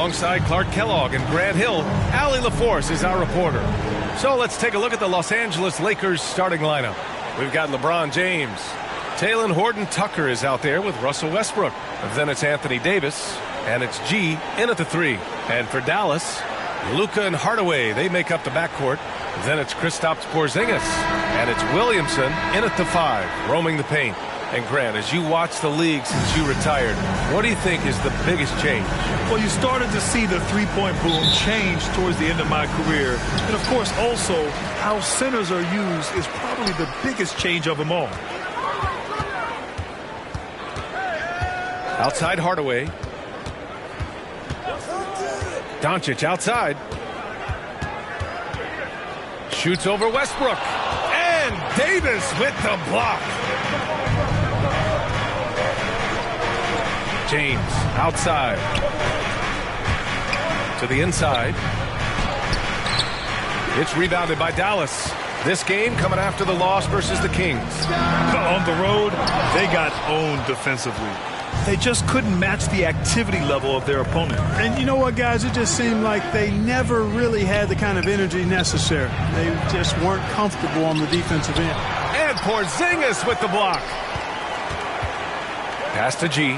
Alongside Clark Kellogg and Grant Hill, Allie LaForce is our reporter. So let's take a look at the Los Angeles Lakers starting lineup. We've got LeBron James. Talen Horton-Tucker is out there with Russell Westbrook. Then it's Anthony Davis. And it's G in at the 3. And for Dallas, Luka and Hardaway, they make up the backcourt. Then it's Kristaps Porzingis. And it's Williamson in at the 5, roaming the paint. And Grant, as you watch the league since you retired, what do you think is the biggest change? Well, you started to see the three-point boom change towards the end of my career. And, of course, also how centers are used is probably the biggest change of them all. Outside Hardaway. Doncic outside. Shoots over Westbrook. And Davis with the block. James outside. To the inside. It's rebounded by Dallas. This game coming after the loss versus the Kings. On the road, they got owned defensively. They just couldn't match the activity level of their opponent. And you know what, guys? It just seemed like they never really had the kind of energy necessary. They just weren't comfortable on the defensive end. And Porzingis with the block. Pass to G.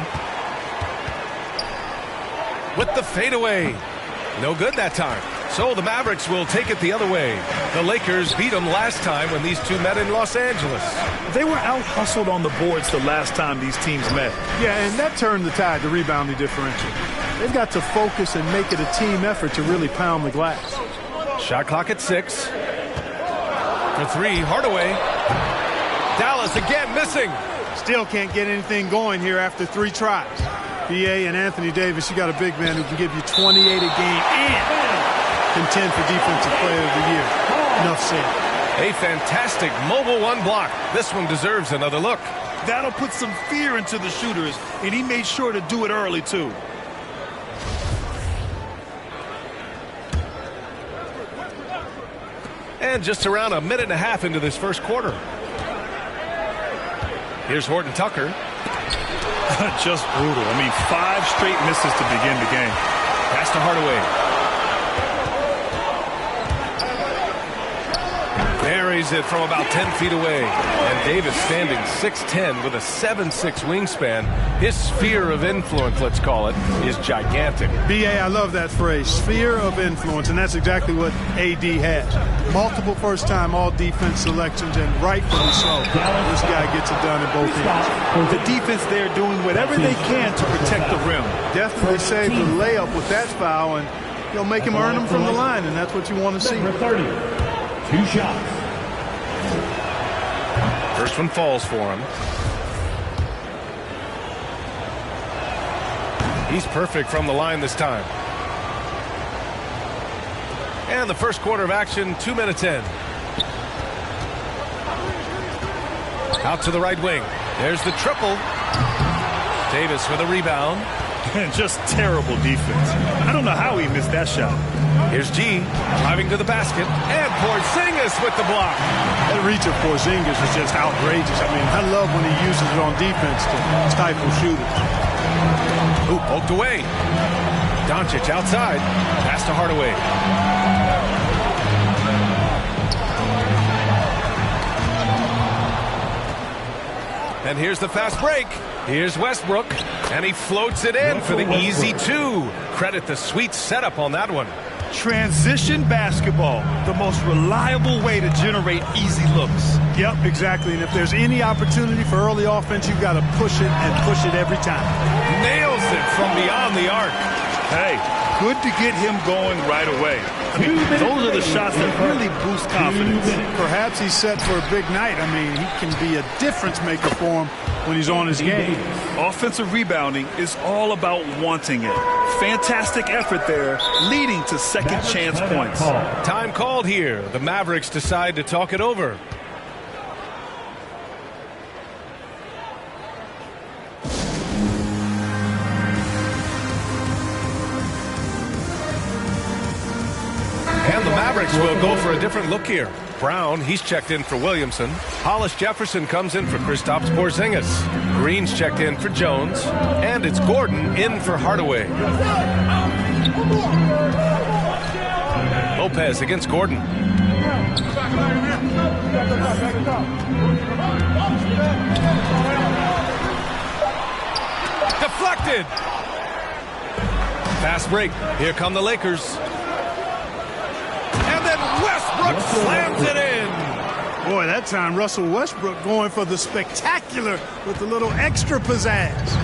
With the fadeaway. No good that time. So the Mavericks will take it the other way. The Lakers beat them last time when these two met in Los Angeles. They were out-hustled on the boards the last time these teams met. Yeah, and that turned the tide, the rebounding differential. They've got to focus and make it a team effort to really pound the glass. Shot clock at 6. For 3, Hardaway. Dallas again missing. Still can't get anything going here after 3 tries. B.A. and Anthony Davis, you got a big man who can give you 28 a game and contend for Defensive Player of the Year. Enough said. A fantastic mobile 1 block. This one deserves another look. That'll put some fear into the shooters, and he made sure to do it early, too. And just around a minute and a half into this first quarter. Here's Horton-Tucker. Just brutal. I mean, 5 straight misses to begin the game. Pass to Hardaway. Buries it from about 10 feet away. And Davis standing 6'10 with a 7'6 wingspan. His sphere of influence, let's call it, is gigantic. B.A., I love that phrase, sphere of influence, and that's exactly what A.D. has. Multiple first-time all-defense selections, and rightfully so. This guy gets it done in both ends. The defense there doing whatever they can to protect the rim. Definitely saved the layup with that foul, and you'll make him earn them from the line, and that's what you want to see. 30. 2 shots. First one falls for him. He's perfect from the line this time. And the first quarter of action, 2 minutes in. Out to the right wing. There's the triple. Davis with a rebound. Just terrible defense. I don't know how he missed that shot. Here's G driving to the basket. And Porzingis with the block. That reach of Porzingis is just outrageous. I mean, I love when he uses it on defense to stifle shooters. Ooh, poked away. Doncic outside. Pass to Hardaway. And here's the fast break. Here's Westbrook. And he floats it in for the easy 2. Credit the sweet setup on that one. Transition basketball, the most reliable way to generate easy looks. Yep, exactly. And if there's any opportunity for early offense, you've got to push it and push it every time. Nails it from beyond the arc. Hey, good to get him going right away. I mean, those are the shots that really boost confidence. Perhaps he's set for a big night. I mean, he can be a difference maker for him when he's on his game. Offensive rebounding is all about wanting it. Fantastic effort there, leading to second chance points. Time called here. The Mavericks decide to talk it over. And the Mavericks will go for a different look here. Brown, he's checked in for Williamson. Hollis Jefferson comes in for Kristaps Porzingis. Green's checked in for Jones. And it's Gordon in for Hardaway. Lopez against Gordon. Deflected. Fast break. Here come the Lakers. And then Westbrook slams it in. Boy, that time Russell Westbrook going for the spectacular with a little extra pizzazz.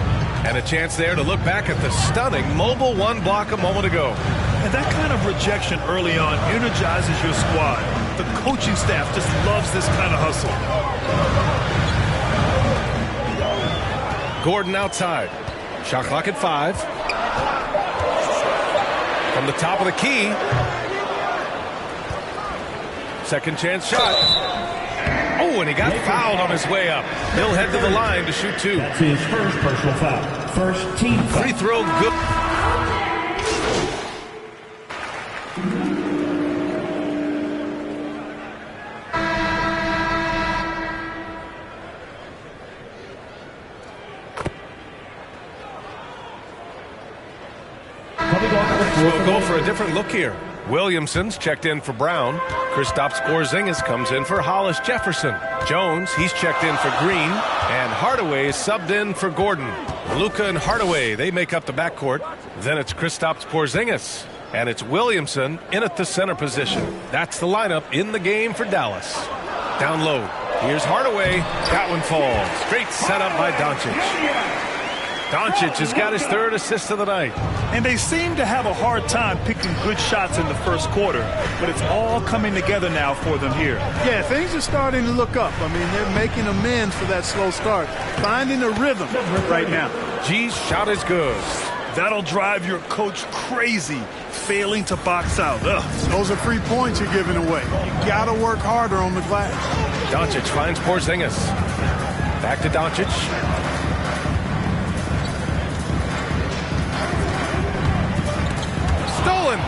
And a chance there to look back at the stunning mobile one block a moment ago. And that kind of rejection early on energizes your squad. The coaching staff just loves this kind of hustle. Gordon outside. Shot clock at 5. From the top of the key. Second chance shot. Oh, and he got fouled on his way up. He'll head to the line to shoot 2. That's his first personal foul. First team foul. Free throw good. We'll go for a different look here. Williamson's checked in for Brown. Kristaps Porzingis comes in for Hollis Jefferson. Jones, he's checked in for Green. And Hardaway is subbed in for Gordon. Luka and Hardaway, they make up the backcourt. Then it's Kristaps Porzingis. And it's Williamson in at the center position. That's the lineup in the game for Dallas. Down low. Here's Hardaway. That one falls. Great setup by Doncic. Doncic has got his 3rd assist of the night. And they seem to have a hard time picking good shots in the first quarter, but it's all coming together now for them here. Yeah, things are starting to look up. I mean, they're making amends for that slow start. Finding a rhythm right now. G's shot is good. That'll drive your coach crazy, failing to box out. Ugh. Those are 3 points you're giving away. You got to work harder on the glass. Doncic finds Porzingis. Back to Doncic. Stolen.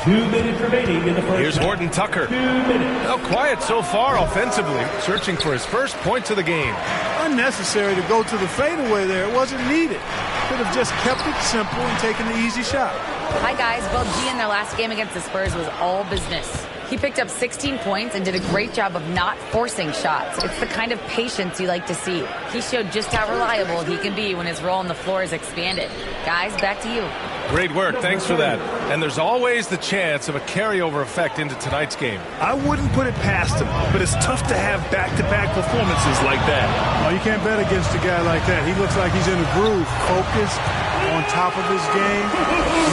2 minutes remaining in the first. Here's Horton Tucker. 2 minutes. Now quiet so far offensively, searching for his first points of the game. Unnecessary to go to the fadeaway there. It wasn't needed. Could have just kept it simple and taken the easy shot. Hi, guys. Bill G in their last game against the Spurs was all business. He picked up 16 points and did a great job of not forcing shots. It's the kind of patience you like to see. He showed just how reliable he can be when his role on the floor is expanded. Guys, back to you. Great work. Thanks for that. And there's always the chance of a carryover effect into tonight's game. I wouldn't put it past him, but it's tough to have back-to-back performances like that. Oh, you can't bet against a guy like that. He looks like he's in a groove, focused, on top of his game.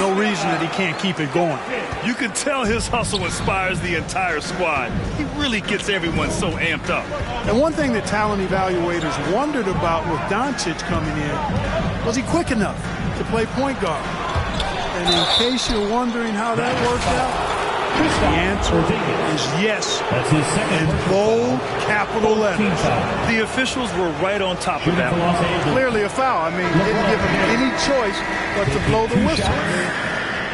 No reason that he can't keep it going. You can tell his hustle inspires the entire squad. He really gets everyone so amped up. And one thing that talent evaluators wondered about with Doncic coming in, was he quick enough to play point guard? And in case you're wondering how that worked out, the answer is yes. That's his second. In bold capital letters. The officials were right on top of that one. Clearly a foul. I mean, didn't give him any choice but to blow the whistle.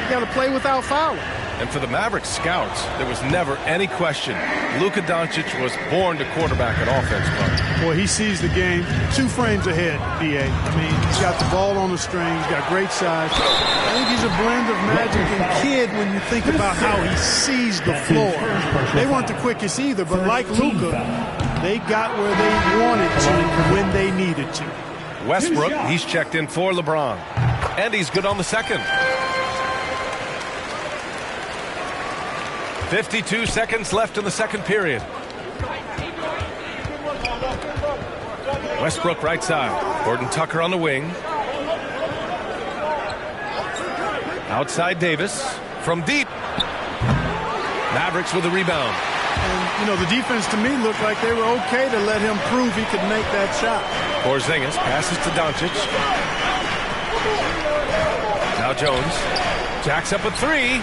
You got to play without fouling. And for the Mavericks scouts, there was never any question. Luka Doncic was born to quarterback an offense club. Boy, he sees the game 2 frames ahead, B.A. I mean, he's got the ball on the string. He's got great size. I think he's a blend of Magic and Kidd when you think about how he sees the floor. They weren't the quickest either, but like Luka, they got where they wanted to when they needed to. Westbrook, he's checked in for LeBron. And he's good on the second. 52 seconds left in the second period. Westbrook right side. Horton Tucker on the wing. Outside Davis. From deep. Mavericks with a rebound. And, you know, the defense to me looked like they were okay to let him prove he could make that shot. Porzingis passes to Doncic. Now Jones. Jacks up a 3.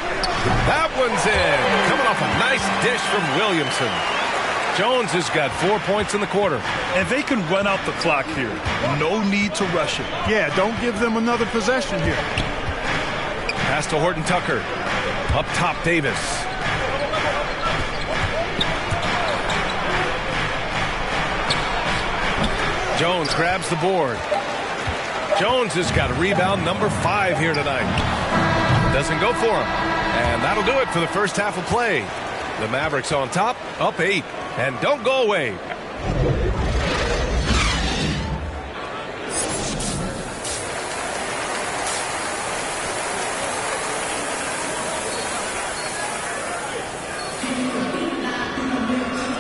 That one's in. Coming off a nice dish from Williamson. Jones has got 4 points in the quarter. And they can run out the clock here. No need to rush it. Yeah, don't give them another possession here. Pass to Horton Tucker. Up top, Davis. Jones grabs the board. Jones has got rebound number 5 here tonight. Doesn't go for him. And that'll do it for the first half of play. The Mavericks on top, up 8. And don't go away.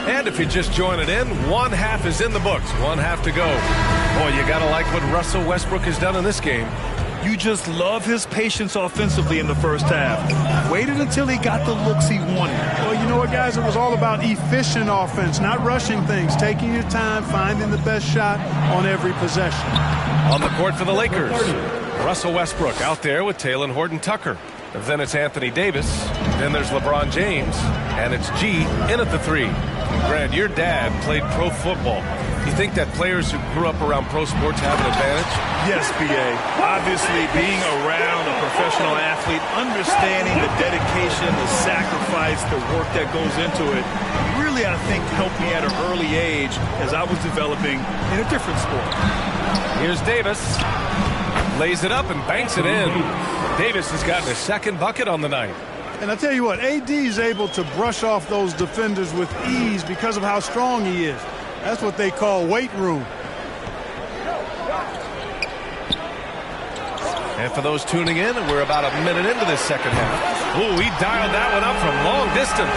And if you're just joining in, one half is in the books. One half to go. Boy, you got to like what Russell Westbrook has done in this game. You just love his patience offensively in the first half. Waited until he got the looks he wanted. Well, you know what, guys? It was all about efficient offense, not rushing things, taking your time, finding the best shot on every possession. On the court for the Lakers, Russell Westbrook out there with Taylor Horton-Tucker. Then it's Anthony Davis. Then there's LeBron James. And it's G in at the 3. Grant, your dad played pro football. You think that players who grew up around pro sports have an advantage? Yes, B.A. Obviously, being around a professional athlete, understanding the dedication, the sacrifice, the work that goes into it, really, I think, helped me at an early age as I was developing in a different sport. Here's Davis. Lays it up and banks it in. Davis has gotten his second bucket on the night. And I tell you what, AD is able to brush off those defenders with ease because of how strong he is. That's what they call weight room. And for those tuning in, we're about a minute into this second half. Ooh, he dialed that one up from long distance.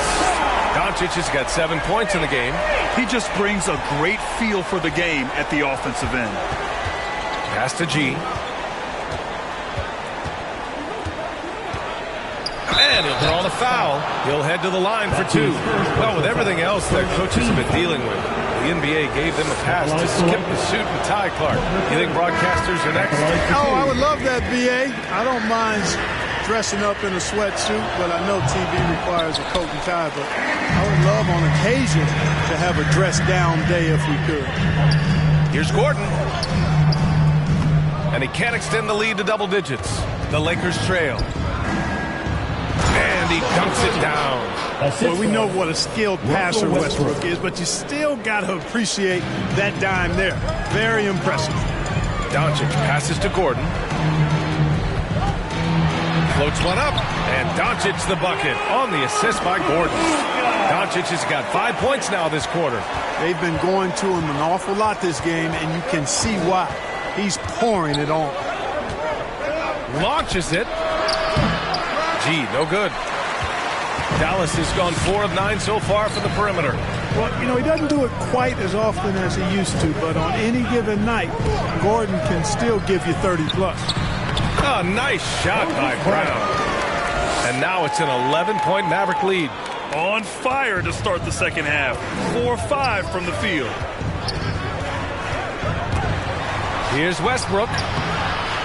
Doncic has got 7 points in the game. He just brings a great feel for the game at the offensive end. Pass to G. And he'll draw the foul. He'll head to the line for 2. Well, with everything else that coaches have been dealing with, the NBA gave them a pass to skip the suit and tie, Clark. You think broadcasters are next? Oh, I would love that, B.A. I don't mind dressing up in a sweatsuit, but I know TV requires a coat and tie. But I would love on occasion to have a dress-down day if we could. Here's Gordon. And he can't extend the lead to double digits. The Lakers trail. And he dunks it down. Well, we know what a skilled passer Westbrook is, but you still got to appreciate that dime there. Very impressive. Doncic passes to Gordon. Floats one up, and Doncic's the bucket on the assist by Gordon. Doncic has got 5 points now this quarter. They've been going to him an awful lot this game, and you can see why. He's pouring it on. Launches it. G, no good. Dallas has gone 4 of 9 so far from the perimeter. Well, you know, he doesn't do it quite as often as he used to, but on any given night, Gordon can still give you 30-plus. A nice shot by Brown. And now it's an 11-point Maverick lead. On fire to start the second half. 4-5 from the field. Here's Westbrook.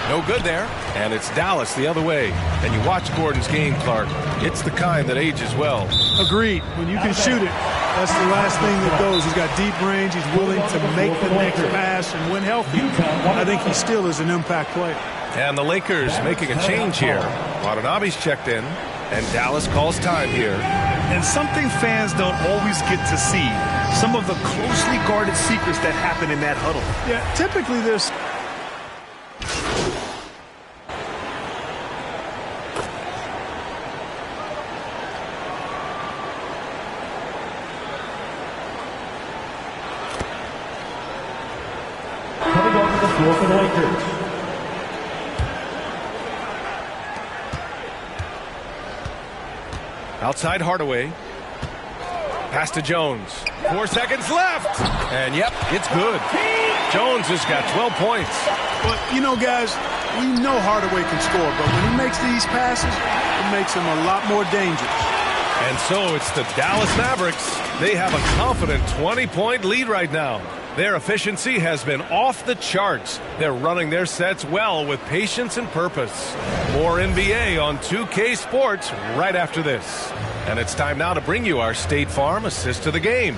No good there. And it's Dallas the other way. And you watch Gordon's game, Clark. It's the kind that ages well. Agreed. When you can shoot it, that's the last thing that goes. He's got deep range. He's willing to make the next pass. And when healthy, I think he still is an impact player. And the Lakers making a change here. Watanabe's checked in. And Dallas calls time here. And something fans don't always get to see. Some of the closely guarded secrets that happen in that huddle. Yeah, typically there's... Coming onto the floor for the Lakers. Outside Hardaway. Pass to Jones. 4 seconds left. And, yep, it's good. Jones has got 12 points. But, you know, guys, we know Hardaway can score, but when he makes these passes, it makes him a lot more dangerous. And so it's the Dallas Mavericks. They have a confident 20-point lead right now. Their efficiency has been off the charts. They're running their sets well with patience and purpose. More NBA on 2K Sports right after this. And it's time now to bring you our State Farm assist to the game.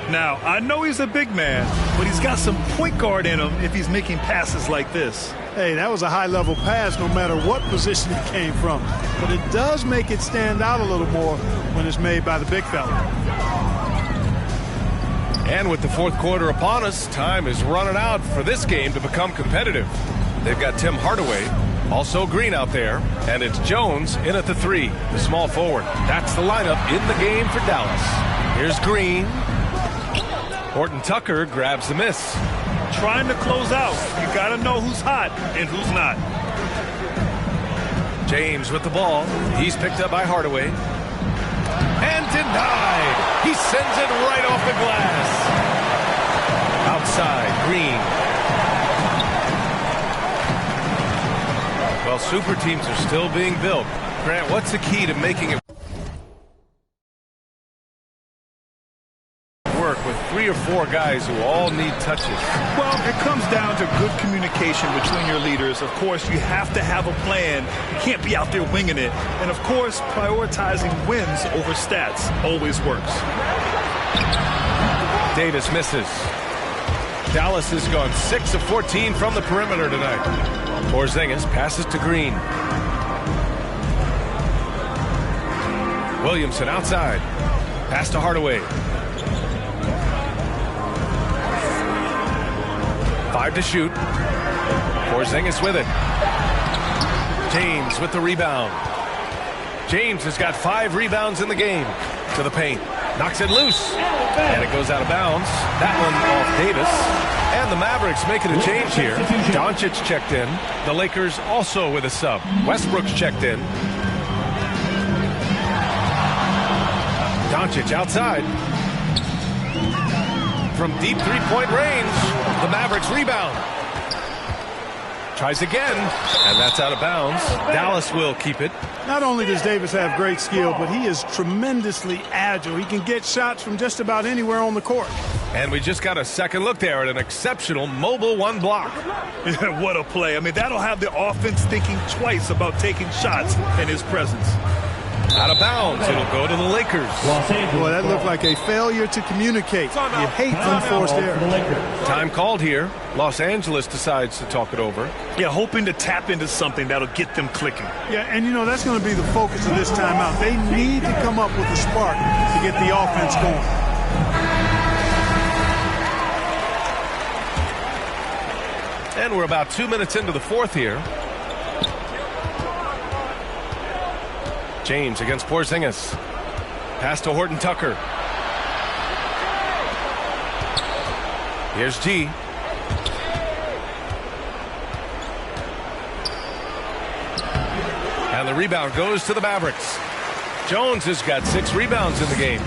Now, I know he's a big man, but he's got some point guard in him if he's making passes like this. Hey, that was a high-level pass no matter what position it came from. But it does make it stand out a little more when it's made by the big fella. And with the fourth quarter upon us, time is running out for this game to become competitive. They've got Tim Hardaway, also Green out there, and it's Jones in at the 3, the small forward. That's the lineup in the game for Dallas. Here's Green. Horton Tucker grabs the miss. Trying to close out. You got to know who's hot and who's not. James with the ball. He's picked up by Hardaway. And denied. He sends it right off the glass. Outside, Green. Well, super teams are still being built. Grant, what's the key to making it work with 3 or 4 guys who all need touches? Well, it comes down to good communication between your leaders. Of course, you have to have a plan. You can't be out there winging it. And, of course, prioritizing wins over stats always works. Davis misses. Dallas has gone 6 of 14 from the perimeter tonight. Porzingis passes to Green. Williamson outside. Pass to Hardaway. 5 to shoot. Porzingis with it. James with the rebound. James has got 5 rebounds in the game. To the paint. Knocks it loose. And it goes out of bounds. That one off Davis. And the Mavericks making a change here. Doncic checked in. The Lakers also with a sub. Westbrook's checked in. Doncic outside. From deep three-point range, the Mavericks rebound. Tries again, and that's out of bounds. Dallas will keep it. Not only does Davis have great skill, but he is tremendously agile. He can get shots from just about anywhere on the court. And we just got a second look there at an exceptional mobile 1 block. What a play. I mean, that'll have the offense thinking twice about taking shots in his presence. Out of bounds. It'll go to the Lakers. Boy, that looked like a failure to communicate. You hate unforced errors. Time called here. Los Angeles decides to talk it over. Yeah, hoping to tap into something that'll get them clicking. Yeah, and, that's going to be the focus of this timeout. They need to come up with a spark to get the offense going. And we're about 2 minutes into the 4th here. James against Porzingis. Pass to Horton Tucker. Here's G. And the rebound goes to the Mavericks. Jones has got 6 rebounds in the game.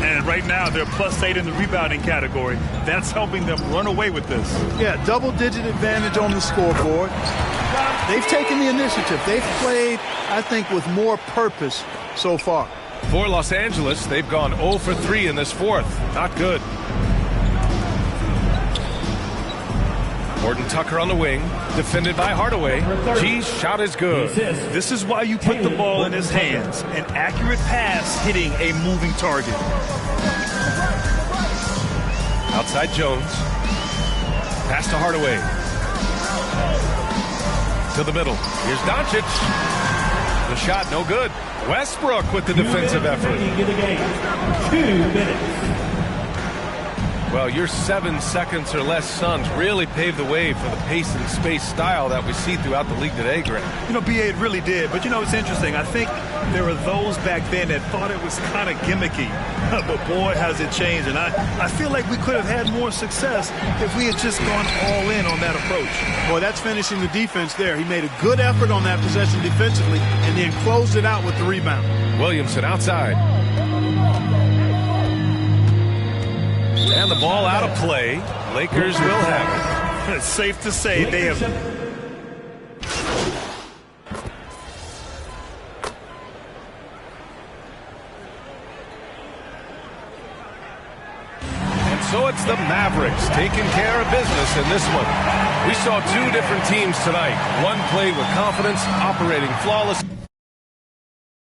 And right now they're +8 in the rebounding category. That's helping them run away with this. Yeah, double-digit advantage on the scoreboard. They've taken the initiative. They've played, I think, with more purpose so far. For Los Angeles, they've gone 0 for 3 in this 4th. Not good. Horton Tucker on the wing, defended by Hardaway. G's shot is good. This is why you put the ball in his hands. An accurate pass hitting a moving target. Outside Jones. Pass to Hardaway. To the middle. Here's Doncic. The shot no good. Westbrook with the defensive effort. 2 minutes. Well, your 7 seconds or less Suns really paved the way for the pace and space style that we see throughout the league today, Grant. BA, it really did. But, it's interesting. I think there were those back then that thought it was kind of gimmicky. But, boy, has it changed. And I feel like we could have had more success if we had just gone all in on that approach. Boy, that's finishing the defense there. He made a good effort on that possession defensively and then closed it out with the rebound. Williamson outside. And the ball out of play. Lakers will have it. It's safe to say they have. And so it's the Mavericks taking care of business in this one. We saw 2 different teams tonight. One played with confidence, operating flawless.